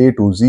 A to Z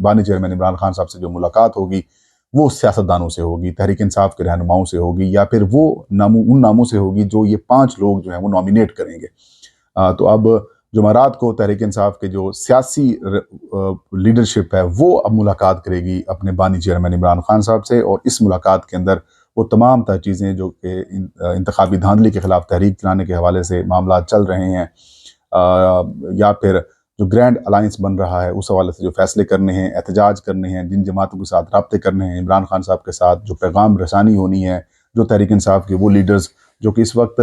بانی chairman Imran Khan صاحب سے جو ملاقات ہوگی وہ سیاستدانوں سے ہوگی، تحریک انصاف کے رہنماؤں سے ہوگی، یا پھر وہ ان ناموں سے ہوگی جو یہ 5 لوگ جو ہیں وہ نامینیٹ کریں گے۔ تو اب جمعرات کو تحریک انصاف کے جو سیاسی لیڈرشپ ہے وہ اب ملاقات کرے گی اپنے بانی چیئرمین عمران خان صاحب سے، اور اس ملاقات کے اندر وہ تمام تر چیزیں جو کہ انتخابی دھاندلی کے خلاف تحریک چلانے کے حوالے سے معاملات چل رہے ہیں، یا پھر جو گرینڈ الائنس بن رہا ہے اس حوالے سے جو فیصلے کرنے ہیں، احتجاج کرنے ہیں، جن جماعتوں کے ساتھ رابطے کرنے ہیں، عمران خان صاحب کے ساتھ جو پیغام رسانی ہونی ہے، جو تحریک انصاف کے وہ لیڈرز جو کہ اس وقت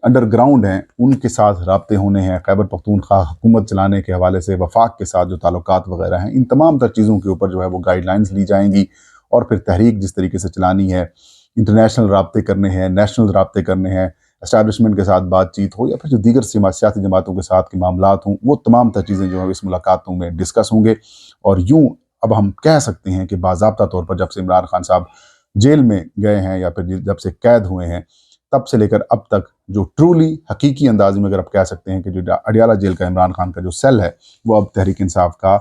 انڈر گراؤنڈ ہیں ان کے ساتھ رابطے ہونے ہیں، خیبر پختونخوا حکومت چلانے کے حوالے سے وفاق کے ساتھ جو تعلقات وغیرہ ہیں، ان تمام تر چیزوں کے اوپر جو ہے وہ گائیڈ لائنز لی جائیں گی، اور پھر تحریک جس طریقے سے چلانی ہے، انٹرنیشنل رابطے کرنے ہیں، نیشنل رابطے کرنے ہیں، اسٹیبلشمنٹ کے ساتھ بات چیت ہو یا پھر جو دیگر سیاسی جماعتوں کے ساتھ کے معاملات ہوں، وہ تمام تر چیزیں جو ہیں اس ملاقاتوں میں ڈسکس ہوں گے۔ اور یوں اب ہم کہہ سکتے ہیں کہ باضابطہ طور پر جب سے عمران خان صاحب جیل میں گئے ہیں یا پھر جب سے قید ہوئے ہیں تب سے لے کر اب تک جو ٹرولی حقیقی انداز میں اگر آپ کہہ سکتے ہیں کہ جو اڈیالہ جیل کا عمران خان کا جو سیل ہے وہ اب تحریک انصاف کا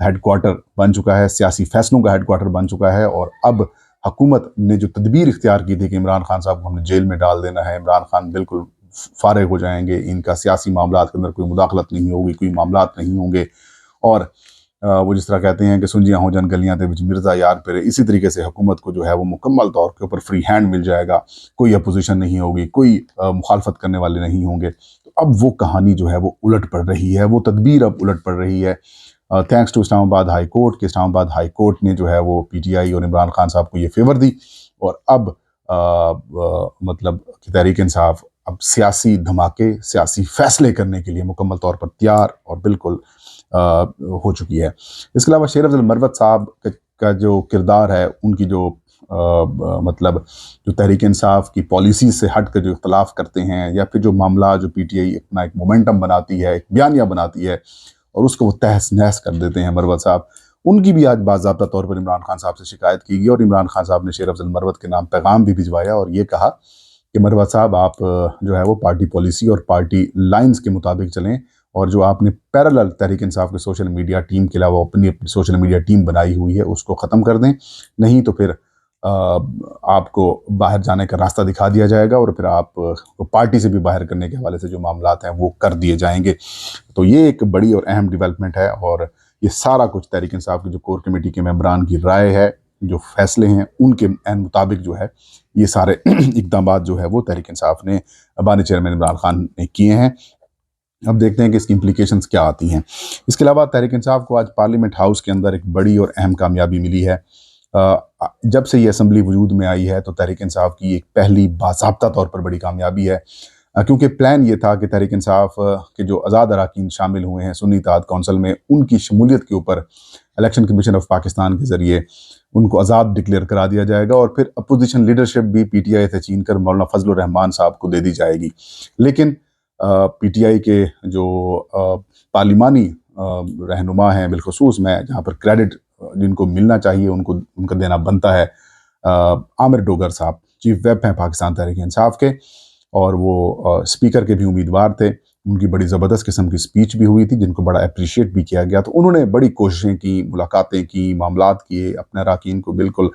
ہیڈ کوارٹر بن چکا ہے، سیاسی فیصلوں کا ہیڈ کوارٹر بن چکا ہے، اور اب حکومت نے جو تدبیر اختیار کی تھی کہ عمران خان صاحب کو ہم نے جیل میں ڈال دینا ہے، عمران خان بالکل فارغ ہو جائیں گے، ان کا سیاسی معاملات کے اندر کوئی مداخلت نہیں ہوگی، کوئی معاملات نہیں ہوں گے، اور وہ جس طرح کہتے ہیں کہ سنجیاں ہو جان گلیاں دے وچ مرزا یار پھرے، اسی طریقے سے حکومت کو جو ہے وہ مکمل طور کے اوپر فری ہینڈ مل جائے گا، کوئی اپوزیشن نہیں ہوگی، کوئی مخالفت کرنے والے نہیں ہوں گے۔ تو اب وہ کہانی جو ہے وہ الٹ پڑ رہی ہے، وہ تدبیر اب الٹ پڑ رہی ہے، تھینکس ٹو اسلام آباد ہائی کورٹ کہ اسلام آباد ہائی کورٹ نے جو ہے وہ پی ٹی آئی اور عمران خان صاحب کو یہ فیور دی، اور اب مطلب کہ تحریک انصاف اب سیاسی دھماکے، سیاسی فیصلے کرنے کے لیے مکمل طور پر تیار اور بالکل ہو چکی ہے۔ اس کے علاوہ شیر افضل مروت صاحب کا جو کردار ہے، ان کی جو مطلب جو تحریک انصاف کی پالیسیز سے ہٹ کر جو اختلاف کرتے ہیں، یا پھر جو معاملات جو پی ٹی آئی اپنا ایک مومنٹم بناتی ہے، ایک بیانیہ بناتی ہے اور اس کو وہ تہس نہس کر دیتے ہیں مروت صاحب، ان کی بھی آج باضابطہ طور پر عمران خان صاحب سے شکایت کی گئی، اور عمران خان صاحب نے شیر افضل مروت کے نام پیغام بھی بھجوایا اور یہ کہا کہ مروت صاحب آپ جو ہے وہ پارٹی پالیسی اور پارٹی لائنز کے مطابق چلیں، اور جو آپ نے پیرالل تحریک انصاف کے سوشل میڈیا ٹیم کے علاوہ اپنی سوشل میڈیا ٹیم بنائی ہوئی ہے اس کو ختم کر دیں، نہیں تو پھر آپ کو باہر جانے کا راستہ دکھا دیا جائے گا، اور پھر آپ پارٹی سے بھی باہر کرنے کے حوالے سے جو معاملات ہیں وہ کر دیے جائیں گے۔ تو یہ ایک بڑی اور اہم ڈیولپمنٹ ہے، اور یہ سارا کچھ تحریک انصاف کی جو کور کمیٹی کے ممبران کی رائے ہے، جو فیصلے ہیں ان کے عین مطابق جو ہے یہ سارے اقدامات جو ہے وہ تحریک انصاف نے بانی چیئرمین عمران خان نے کیے ہیں۔ اب دیکھتے ہیں کہ اس کی امپلیکیشنز کیا آتی ہیں۔ اس کے علاوہ تحریک انصاف کو آج پارلیمنٹ ہاؤس کے اندر ایک بڑی اور اہم کامیابی ملی ہے۔ جب سے یہ اسمبلی وجود میں آئی ہے تو تحریک انصاف کی ایک پہلی باضابطہ طور پر بڑی کامیابی ہے، کیونکہ پلان یہ تھا کہ تحریک انصاف کے جو آزاد اراکین شامل ہوئے ہیں سنی اتحاد کونسل میں، ان کی شمولیت کے اوپر الیکشن کمیشن آف پاکستان کے ذریعے ان کو آزاد ڈکلیئر کرا دیا جائے گا، اور پھر اپوزیشن لیڈرشپ بھی پی ٹی آئی سے چھین کر مولانا فضل الرحمان صاحب کو دے دی جائے گی۔ لیکن پی ٹی آئی کے جو پارلیمانی رہنما ہیں، بالخصوص میں جہاں پر کریڈٹ جن کو ملنا چاہیے ان کا دینا بنتا ہے، عامر ڈوگر صاحب چیف ویپ ہیں پاکستان تحریک انصاف کے، اور وہ اسپیکر کے بھی امیدوار تھے، ان کی بڑی زبردست قسم کی سپیچ بھی ہوئی تھی جن کو بڑا اپریشیٹ بھی کیا گیا، تو انہوں نے بڑی کوششیں کی، ملاقاتیں کی، معاملات کیے، اپنے اراکین کو بالکل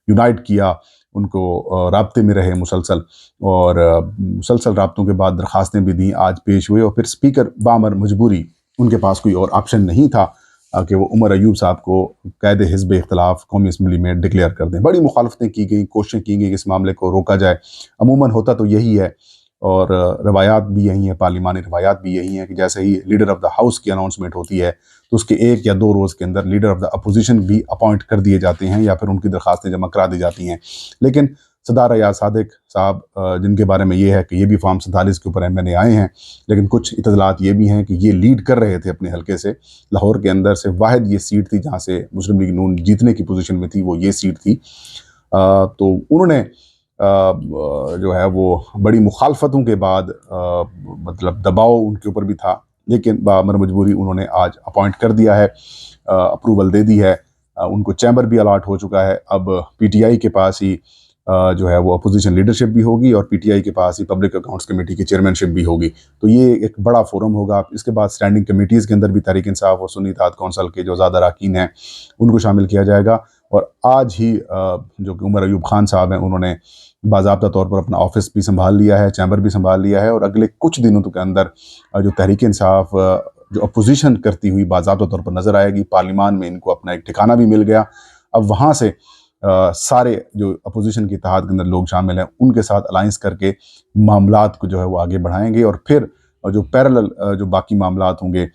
یونائٹ کیا، ان کو رابطے میں رہے مسلسل، اور مسلسل رابطوں کے بعد درخواستیں بھی دیں، آج پیش ہوئے، اور پھر اسپیکر بامر مجبوری ان کے پاس کوئی اور آپشن نہیں تھا کہ وہ عمر ایوب صاحب کو قائد حزب اختلاف قومی اسمبلی میں ڈکلیئر کر دیں۔ بڑی مخالفتیں کی گئیں، کوششیں کی گئیں کہ اس معاملے کو روکا جائے، عموماً ہوتا تو یہی ہے، اور روایات بھی یہی ہیں، پارلیمانی روایات بھی یہی ہیں کہ جیسے ہی لیڈر آف دا ہاؤس کی اناؤنسمنٹ ہوتی ہے تو اس کے 1 یا 2 روز کے اندر لیڈر آف دا اپوزیشن بھی اپوائنٹ کر دیے جاتے ہیں، یا پھر ان کی درخواستیں جمع کرا دی جاتی ہیں۔ لیکن صدر ریاض صادق صاحب جن کے بارے میں یہ ہے کہ یہ بھی فارم 47 کے اوپر ایم این اے آئے ہیں، لیکن کچھ اطلاعات یہ بھی ہیں کہ یہ لیڈ کر رہے تھے اپنے حلقے سے، لاہور کے اندر سے واحد یہ سیٹ تھی جہاں سے مسلم لیگ نون جیتنے کی پوزیشن میں تھی، وہ یہ سیٹ تھی، تو انہوں نے جو ہے وہ بڑی مخالفتوں کے بعد مطلب دباؤ ان کے اوپر بھی تھا، لیکن بامر مجبوری انہوں نے آج اپوائنٹ کر دیا ہے، اپروول دے دی ہے، ان کو چیمبر بھی الاٹ ہو چکا ہے، اب پی ٹی آئی کے پاس ہی جو ہے وہ اپوزیشن لیڈرشپ بھی ہوگی اور پی ٹی آئی کے پاس ہی پبلک اکاؤنٹس کمیٹی کی چیئرمین شپ بھی ہوگی. تو یہ ایک بڑا فورم ہوگا. اس کے بعد اسٹینڈنگ کمیٹیز کے اندر بھی تحریک انصاف اور سنی اتحاد کونسل کے جو زیادہ اراکین ہیں ان کو شامل کیا جائے گا. اور آج ہی جو کہ عمر ایوب خان صاحب ہیں انہوں نے باضابطہ طور پر اپنا آفس بھی سنبھال لیا ہے, چیمبر بھی سنبھال لیا ہے, اور اگلے کچھ دنوں کے اندر جو تحریک انصاف جو اپوزیشن کرتی ہوئی باضابطہ طور پر نظر آئے گی. پارلیمان میں ان کو اپنا ایک ٹھکانہ بھی مل گیا. اب وہاں سے سارے جو اپوزیشن کے اتحاد کے اندر لوگ شامل ہیں ان کے ساتھ الائنس کر کے معاملات کو جو ہے وہ آگے بڑھائیں گے. اور پھر جو پیرالل جو باقی معاملات ہوں گے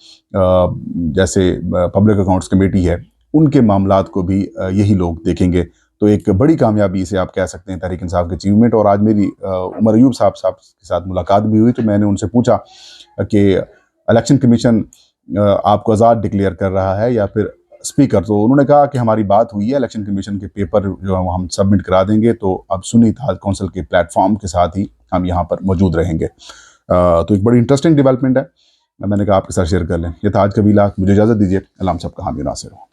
جیسے پبلک اکاؤنٹس کمیٹی ہے ان کے معاملات کو بھی یہی لوگ دیکھیں گے. تو ایک بڑی کامیابی اسے آپ کہہ سکتے ہیں تحریک انصاف کے اچیومنٹ. اور آج میری عمر ایوب صاحب کے ساتھ ملاقات بھی ہوئی تو میں نے ان سے پوچھا کہ الیکشن کمیشن آپ کو آزاد ڈکلیئر کر رہا ہے یا پھر اسپیکر. تو انہوں نے کہا کہ ہماری بات ہوئی ہے, الیکشن کمیشن کے پیپر جو ہے ہم سبمٹ کرا دیں گے, تو اب سنی اتحاد کونسل کے پلیٹ فارم کے ساتھ ہی ہم یہاں پر موجود رہیں گے. تو ایک بڑی انٹرسٹنگ ڈیولپمنٹ ہے, میں نے کہا آپ کے ساتھ شیئر کر لیں. یہ تھا آج کا ویلاگ. مجھے اجازت دیجیے. اللہ ہم سب کا حامی و ناصر ہو.